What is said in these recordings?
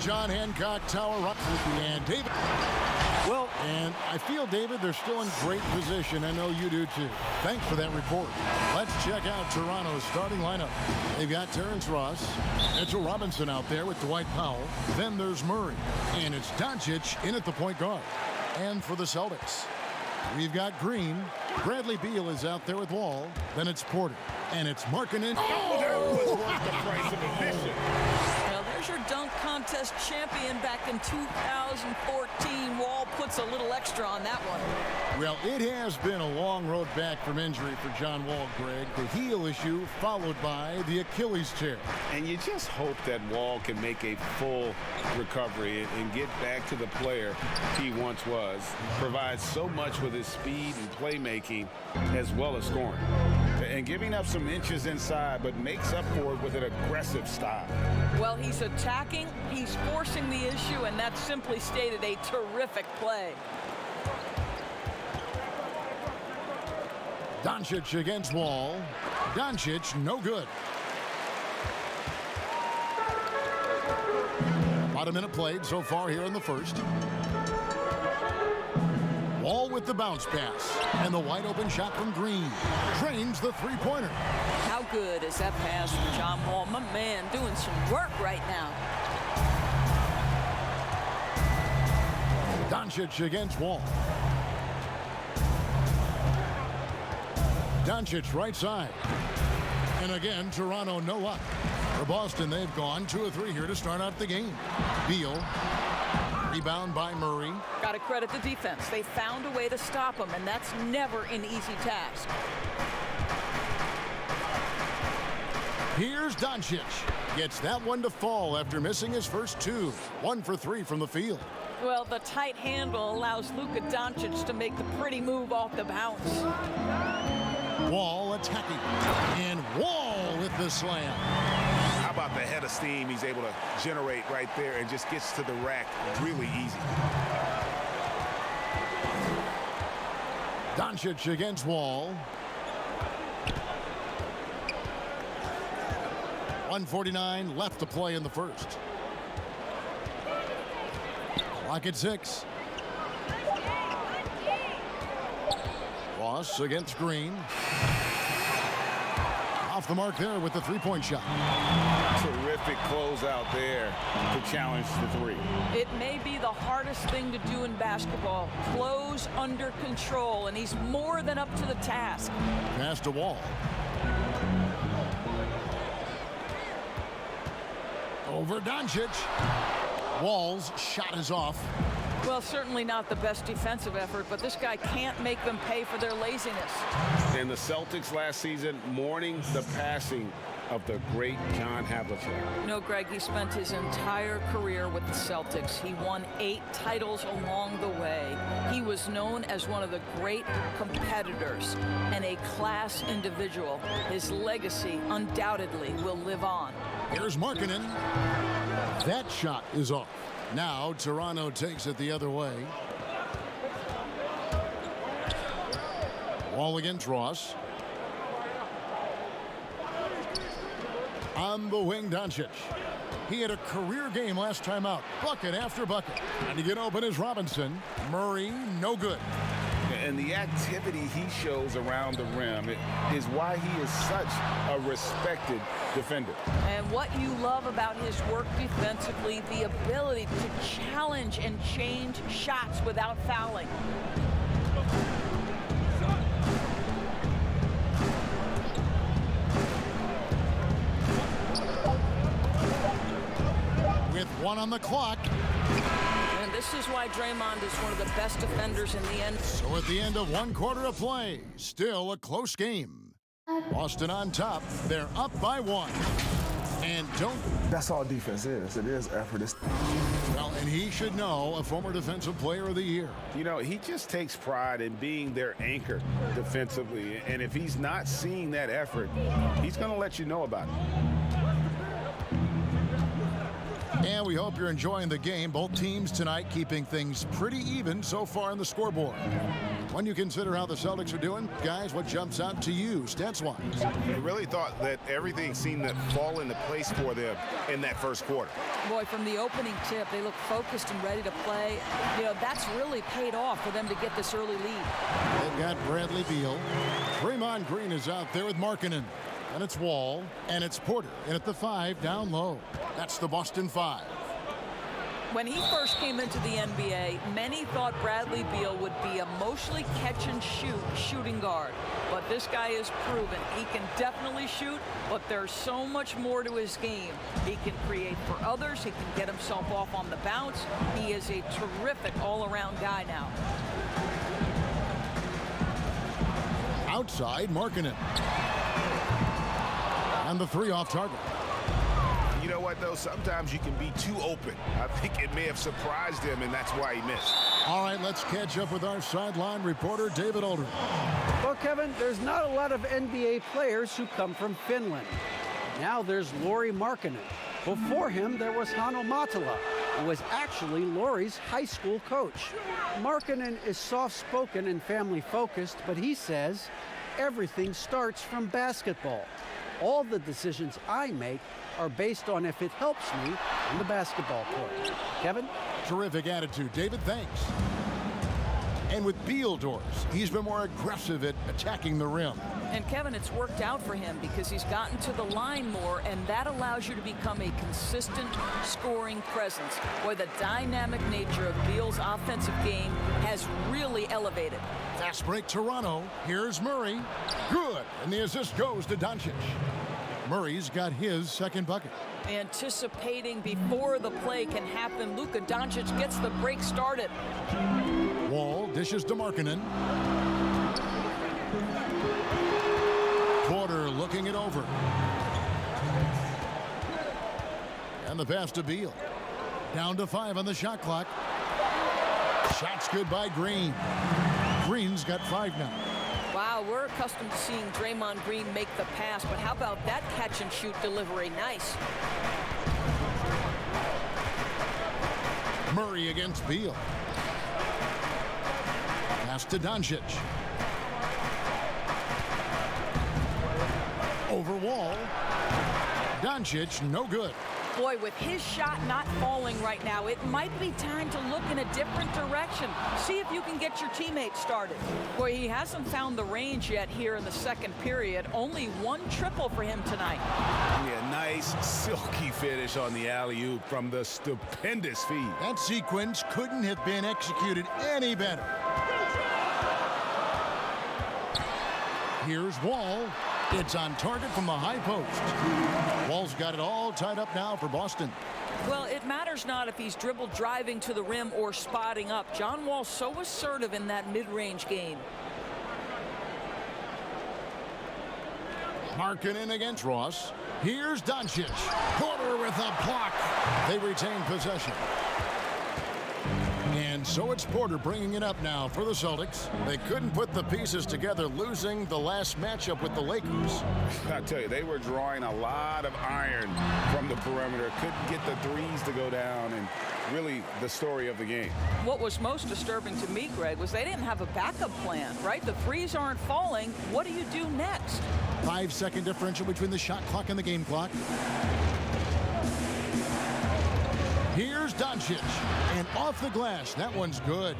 John Hancock Tower up. And David. Well, and I feel, David, they're still in great position. I know you do, too. Thanks for that report. Let's check out Toronto's starting lineup. They've got Terrence Ross, Mitchell Robinson out there with Dwight Powell. Then there's Murray. And it's Doncic in at the point guard. And for the Celtics, we've got Green. Bradley Beal is out there with Wall. Then it's Porter. And it's Markkanen. Oh, that was worth the price of admission. Well, there's your dunk contest champion back in 2014. Wall puts a little extra on that one. Well, it has been a long road back from injury for John Wall, Greg. The heel issue followed by the Achilles tear. And you just hope that Wall can make a full recovery and get back to the player he once was. Provides so much with his speed and playmaking as well as scoring. And giving up some inches inside, but makes up for it with an aggressive style. Well, he's attacking, he's forcing the issue, and that's simply stated a terrific play. Doncic against Wall. Doncic, no good. About a minute played so far here in the first. Wall with the bounce pass. And the wide open shot from Green. Drains the three-pointer. How good is that pass from John Wall? My man doing some work right now. Doncic against Wall. Doncic right side. And again, Toronto no luck. For Boston, they've gone 2 of 3 here to start out the game. Beal. Rebound by Murray. Got to credit the defense. They found a way to stop him, and that's never an easy task. Here's Doncic. Gets that one to fall after missing his first 2. 1 for 3 from the field. Well, the tight handle allows Luka Doncic to make the pretty move off the bounce. Wall attacking. And Wall with the slam. How about the head of steam he's able to generate right there and just gets to the rack really easy. Doncic against Wall. 1:49 left to play in the first. Clock at 6. Ross against Green. Off the mark there with the three-point shot. Terrific closeout there to challenge the 3. It may be the hardest thing to do in basketball. Close under control, and he's more than up to the task. Pass to Wall. Over Doncic. Wall's shot is off. Well, certainly not the best defensive effort, but this guy can't make them pay for their laziness. And the Celtics last season mourning the passing of the great John Havlicek. No, Greg, he spent his entire career with the Celtics. He won 8 titles along the way. He was known as one of the great competitors and a class individual. His legacy undoubtedly will live on. Here's Markkanen. That shot is off. Now Toronto takes it the other way. Wall against Ross. On the wing, Doncic. He had a career game last time out. Bucket after bucket. And to get open is Robinson. Murray, no good. And the activity he shows around the rim is why he is such a respected defender. And what you love about his work defensively, the ability to challenge and change shots without fouling. With 1 on the clock. And this is why Draymond is one of the best defenders in the end. So at the end of 1 quarter of play, still a close game. Boston on top. They're up by 1. And don't... That's all defense is. It is effort. Well, and he should know, a former defensive player of the year. You know, he just takes pride in being their anchor defensively. And if he's not seeing that effort, he's going to let you know about it. And we hope you're enjoying the game. Both teams tonight keeping things pretty even so far on the scoreboard. When you consider how the Celtics are doing, guys, what jumps out to you stats-wise? I really thought that everything seemed to fall into place for them in that first quarter. Boy, from the opening tip, they look focused and ready to play. You know, that's really paid off for them to get this early lead. They've got Bradley Beal. Draymond Green is out there with Markkanen. And it's Wall, and it's Porter. And at the 5, down low. That's the Boston 5. When he first came into the NBA, many thought Bradley Beal would be a mostly catch-and-shoot shooting guard. But this guy is proven he can definitely shoot, but there's so much more to his game. He can create for others. He can get himself off on the bounce. He is a terrific all-around guy now. Outside, Markkanen. And the 3 off target. You know what, though? Sometimes you can be too open. I think it may have surprised him, and that's why he missed. All right, let's catch up with our sideline reporter, David Aldridge. Well, Kevin, there's not a lot of NBA players who come from Finland. Now there's Lauri Markkanen. Before him, there was Hanno Matala, who was actually Lauri's high school coach. Markkanen is soft-spoken and family-focused, but he says everything starts from basketball. All the decisions I make are based on if it helps me on the basketball court. Kevin? Terrific attitude. David, thanks. And with Beal doors, he's been more aggressive at attacking the rim. And Kevin, it's worked out for him because he's gotten to the line more, and that allows you to become a consistent scoring presence, where the dynamic nature of Beal's offensive game has really elevated. Fast break, Toronto. Here's Murray. Good. And the assist goes to Doncic. Murray's got his second bucket. Anticipating before the play can happen, Luka Doncic gets the break started. Wall dishes to Markkanen. Porter looking it over. And the pass to Beal. Down to 5 on the shot clock. Shots good by Green. Green's got 5 now. Wow, we're accustomed to seeing Draymond Green make the pass, but how about that catch-and-shoot delivery? Nice. Murray against Beal. Pass to Doncic. Over Wall. Doncic, no good. Boy, with his shot not falling right now, it might be time to look in a different direction. See if you can get your teammates started. Boy, he hasn't found the range yet here in the second period. Only 1 triple for him tonight. Yeah, nice, silky finish on the alley-oop from the stupendous feed. That sequence couldn't have been executed any better. Here's Wall. It's on target from the high post. Wall's got it all tied up now for Boston. Well, it matters not if he's dribble driving to the rim or spotting up. John Wall's so assertive in that mid-range game. Markkanen against Ross. Here's Doncic. Porter with a block. They retain possession. And so it's Porter bringing it up now for the Celtics. They couldn't put the pieces together, losing the last matchup with the Lakers. I tell you, they were drawing a lot of iron from the perimeter. Couldn't get the threes to go down, and really the story of the game. What was most disturbing to me, Greg, was they didn't have a backup plan, right? The threes aren't falling. What do you do next? 5-second differential between the shot clock and the game clock. Here's Doncic, and off the glass. That one's good.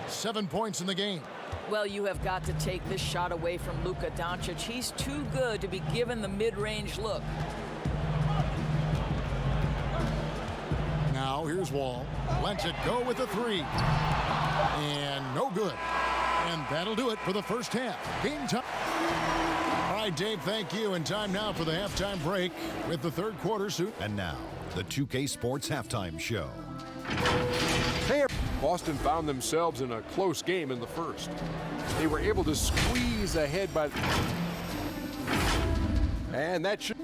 7 points in the game. Well, you have got to take this shot away from Luka Doncic. He's too good to be given the mid-range look. Now here's Wall. Lets it go with a 3. And no good. And that'll do it for the first half. Game time. All right, Dave, thank you. And time now for the halftime break with the third quarter suit. And now, the 2K Sports Halftime Show. Boston found themselves in a close game in the first. They were able to squeeze ahead by... And that should...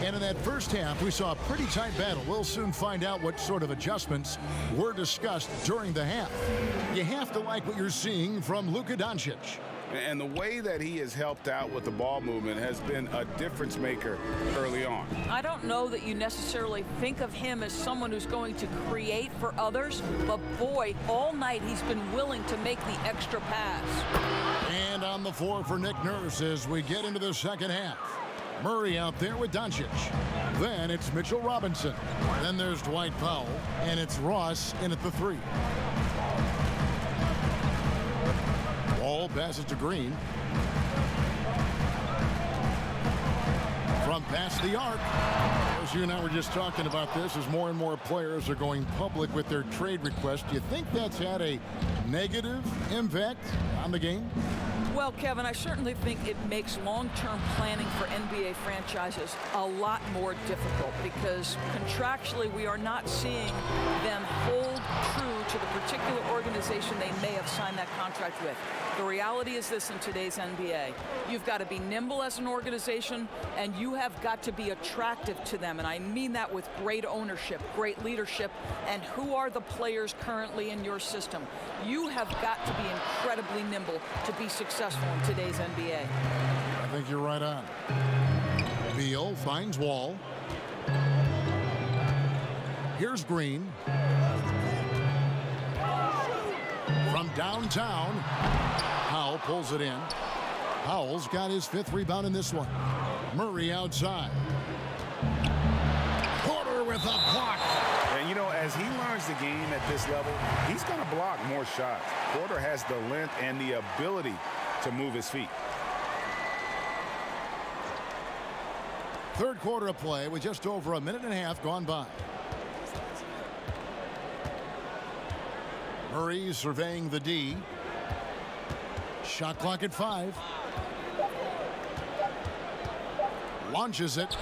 And in that First half, we saw a pretty tight battle. We'll soon find out what sort of adjustments were discussed during the half. You have to like what you're seeing from Luka Doncic. And the way that he has helped out with the ball movement has been a difference maker early on. I don't know that you necessarily think of him as someone who's going to create for others, but boy, all night he's been willing to make the extra pass. And on the floor for Nick Nurse as we get into the second half. Murray out there with Doncic. Then it's Mitchell Robinson. Then there's Dwight Powell, and it's Ross in at the 3. Wall passes to Green. From past the arc. As you and I were just talking about this, as more and more players are going public with their trade requests, do you think that's had a negative impact on the game? Well, Kevin, I certainly think it makes long-term planning for NBA franchises a lot more difficult because contractually we are not seeing them hold true to the particular organization they may have signed that contract with. The reality is this in today's NBA. You've got to be nimble as an organization, and you have got to be attractive to them. And I mean that with great ownership, great leadership, and who are the players currently in your system. You have got to be incredibly nimble to be successful in today's NBA. I think you're right on. Beal finds Wall. Here's Green. From downtown, Powell pulls it in. Powell's got his 5th rebound in this one. Murray outside. Porter with a block. And, you know, as he learns the game at this level, he's going to block more shots. Porter has the length and the ability to move his feet. Third quarter of play with just over a minute and a half gone by. Murray surveying the D. Shot clock at 5. Launches it.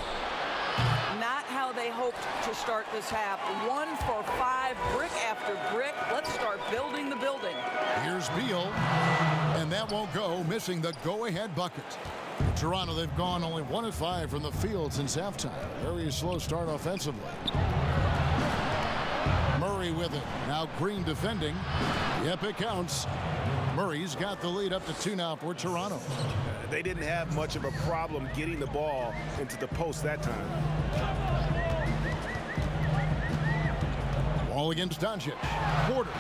Not how they hoped to start this half. 1 for 5, brick after brick. Let's start building the building. Here's Beal. And that won't go, missing the go-ahead bucket. Toronto, they've gone only 1 of 5 from the field since halftime. Very slow start offensively. Murray with it. Now Green defending. Yep, it counts. Murray's got the lead up to 2 now for Toronto. They didn't have much of a problem getting the ball into the post that time. Wall against Doncic. Porter.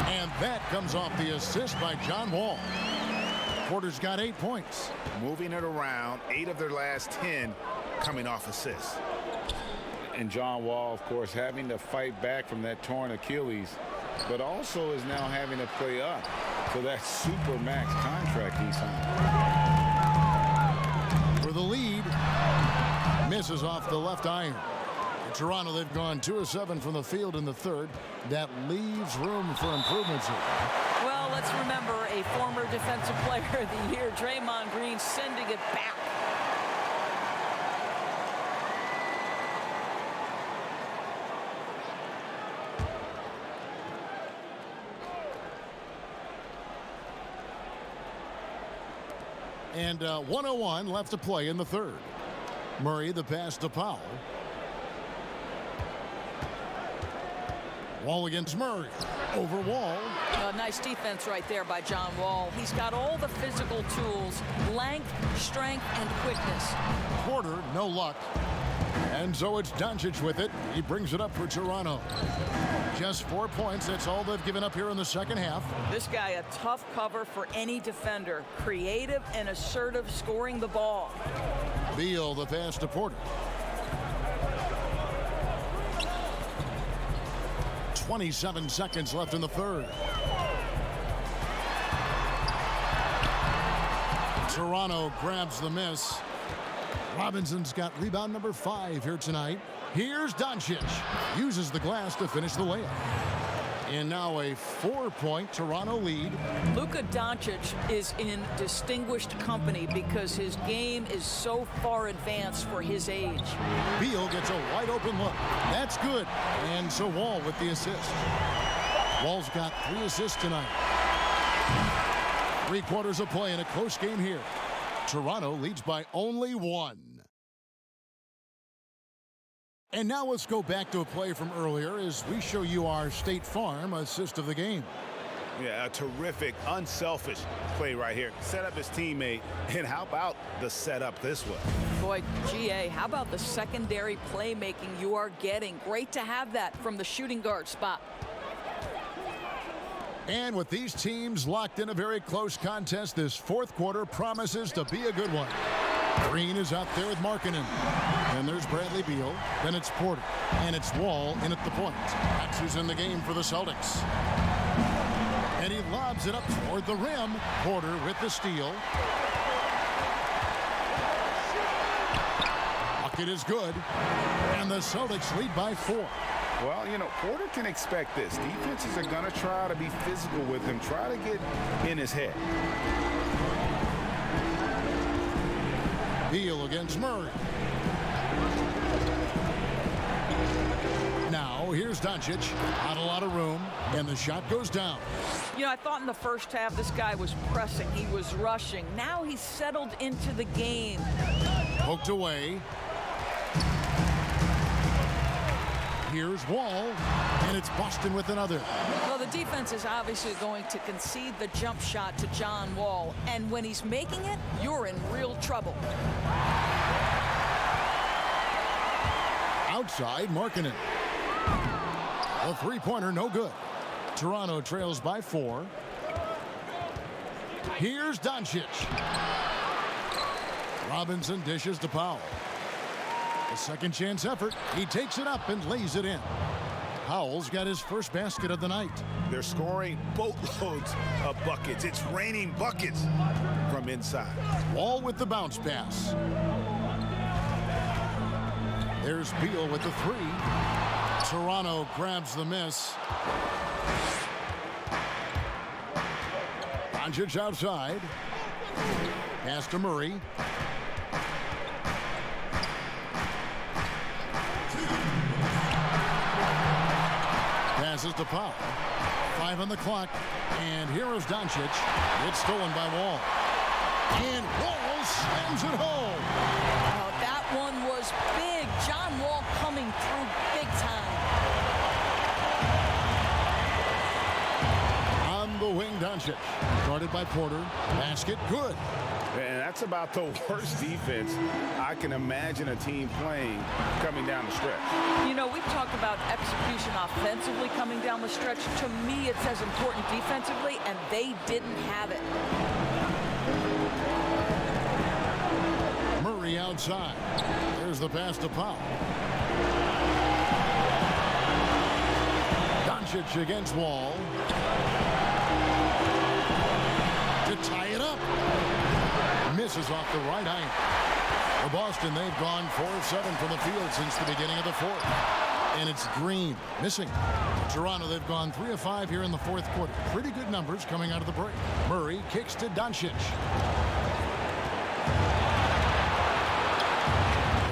And that comes off the assist by John Wall. Porter's got 8 points. Moving it around, 8 of their last 10 coming off assists. And John Wall, of course, having to fight back from that torn Achilles, but also is now having to play up to that super max contract he signed. For the lead, misses off the left iron. In Toronto, they've gone 2 of 7 from the field in the third. That leaves room for improvements here. Well, let's remember a former defensive player of the year, Draymond Green, sending it back. And 1:01 left to play in the third. Murray the pass to Powell. Wall against Murray. Over Wall. Nice defense right there by John Wall. He's got all the physical tools, length, strength, and quickness. Porter, no luck. And so it's Doncic with it. He brings it up for Toronto. Just 4 points. That's all they've given up here in the second half. This guy, a tough cover for any defender. Creative and assertive, scoring the ball. Beal the pass to Porter. 27 seconds left in the third. Toronto grabs the miss. Robinson's got rebound number 5 here tonight. Here's Doncic. Uses the glass to finish the layup. And now a 4-point Toronto lead. Luka Doncic is in distinguished company because his game is so far advanced for his age. Beal gets a wide open look. That's good. And so Wall with the assist. Wall's got 3 assists tonight. 3 quarters of play in a close game here. Toronto leads by only 1. And now let's go back to a play from earlier as we show you our State Farm assist of the game. Yeah, a terrific, unselfish play right here. Set up his teammate, and how about the setup this way? Boy, GA, how about the secondary playmaking you are getting? Great to have that from the shooting guard spot. And with these teams locked in a very close contest, this fourth quarter promises to be a good one. Green is out there with Markkanen. And there's Bradley Beal. Then it's Porter. And it's Wall in at the point. That's who's in the game for the Celtics. And he lobs it up toward the rim. Porter with the steal. Bucket is good. And the Celtics lead by 4. Well, you know, Porter can expect this. Defenses are going to try to be physical with him, try to get in his head. Beal against Murray. Now, here's Doncic. Not a lot of room, and the shot goes down. You know, I thought in the first half this guy was pressing. He was rushing. Now he's settled into the game. Poked away. Here's Wall, and it's Boston with another. Well, the defense is obviously going to concede the jump shot to John Wall, and when he's making it, you're in real trouble. Outside, Markkanen. A three-pointer, no good. Toronto trails by 4. Here's Doncic. Robinson dishes to Powell. A second chance effort. He takes it up and lays it in. Powell's got his first basket of the night. They're scoring boatloads of buckets. It's raining buckets from inside. Wall with the bounce pass. There's Beal with the 3. Toronto grabs the miss. Doncic outside. Pass to Murray. Passes to Powell. 5 on the clock. And here is Doncic. It's stolen by Wall. And Wall slams it home. Oh, that one was big. John Wall coming through big time. On the wing, Doncic. Guarded by Porter. Basket good. And that's about the worst defense I can imagine a team playing coming down the stretch. You know, we've talked about execution offensively coming down the stretch. To me, it's as important defensively, and they didn't have it. Murray outside. There's the pass to Powell. Doncic against Wall. To tie it up. Misses off the right eye. For Boston, they've gone 4 of 7 from the field since the beginning of the fourth. And it's Green missing. Toronto, they've gone 3 of 5 here in the fourth quarter. Pretty good numbers coming out of the break. Murray kicks to Doncic.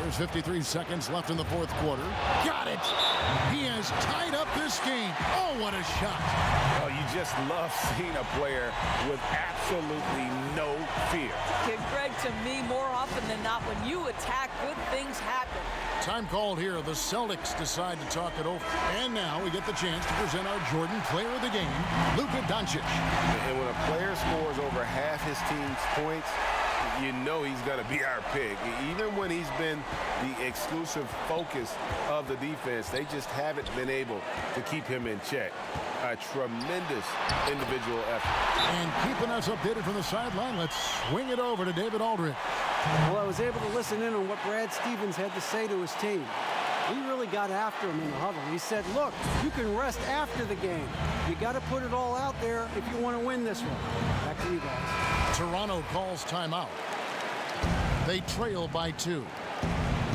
There's 53 seconds left in the fourth quarter. Got it! He has tied up this game. Oh, what a shot. Oh, you just love seeing a player with absolutely no fear. Kid Greg, to me, more often than not, when you attack, good things happen. Time called here. The Celtics decide to talk it over. And now we get the chance to present our Jordan Player of the Game, Luka Doncic. And when a player scores over half his team's points, you know he's going to be our pick. Even when he's been the exclusive focus of the defense, they just haven't been able to keep him in check. A tremendous individual effort. And keeping us updated from the sideline, let's swing it over to David Aldridge. Well, I was able to listen in on what Brad Stevens had to say to his team. He really got after him in the huddle. He said, look, you can rest after the game. You got to put it all out there if you want to win this one. Back to you guys. Toronto calls timeout. They trail by 2.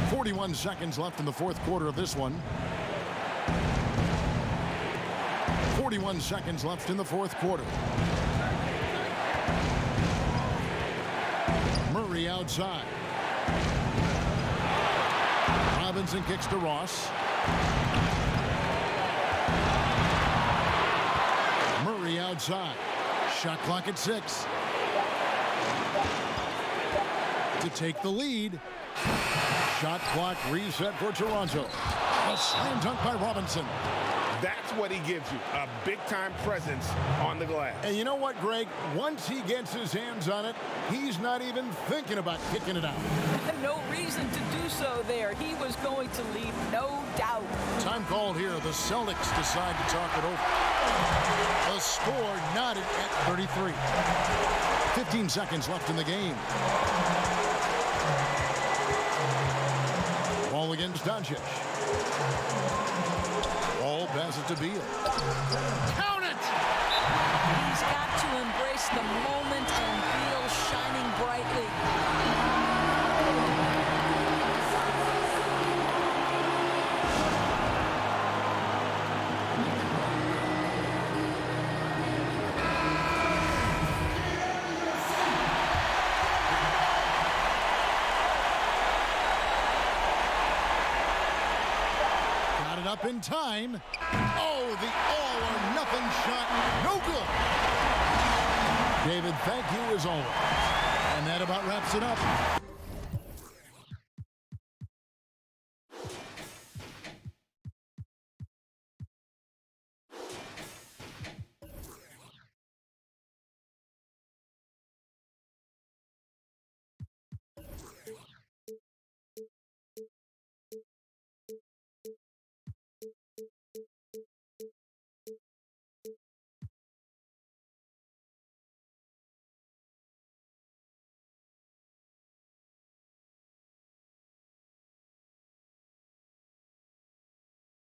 41 seconds left in the fourth quarter of this one. 41 seconds left in the fourth quarter. Murray outside. Robinson kicks to Ross. Murray outside. Shot clock at 6. To take the lead. Shot clock reset for Toronto. A slam dunk by Robinson. That's what he gives you, a big-time presence on the glass. And you know what, Greg? Once he gets his hands on it, he's not even thinking about kicking it out. No reason to do so there. He was going to leave, no doubt. Time called here. The Celtics decide to talk it over. The score knotted at 33. 15 seconds left in the game. Ball against Doncic. Ball passes to Beal. Count it! He's got to embrace the moment, and Beal shining brightly. Up in time. Oh, the all-or-nothing shot. No good. David, thank you as always. And that about wraps it up.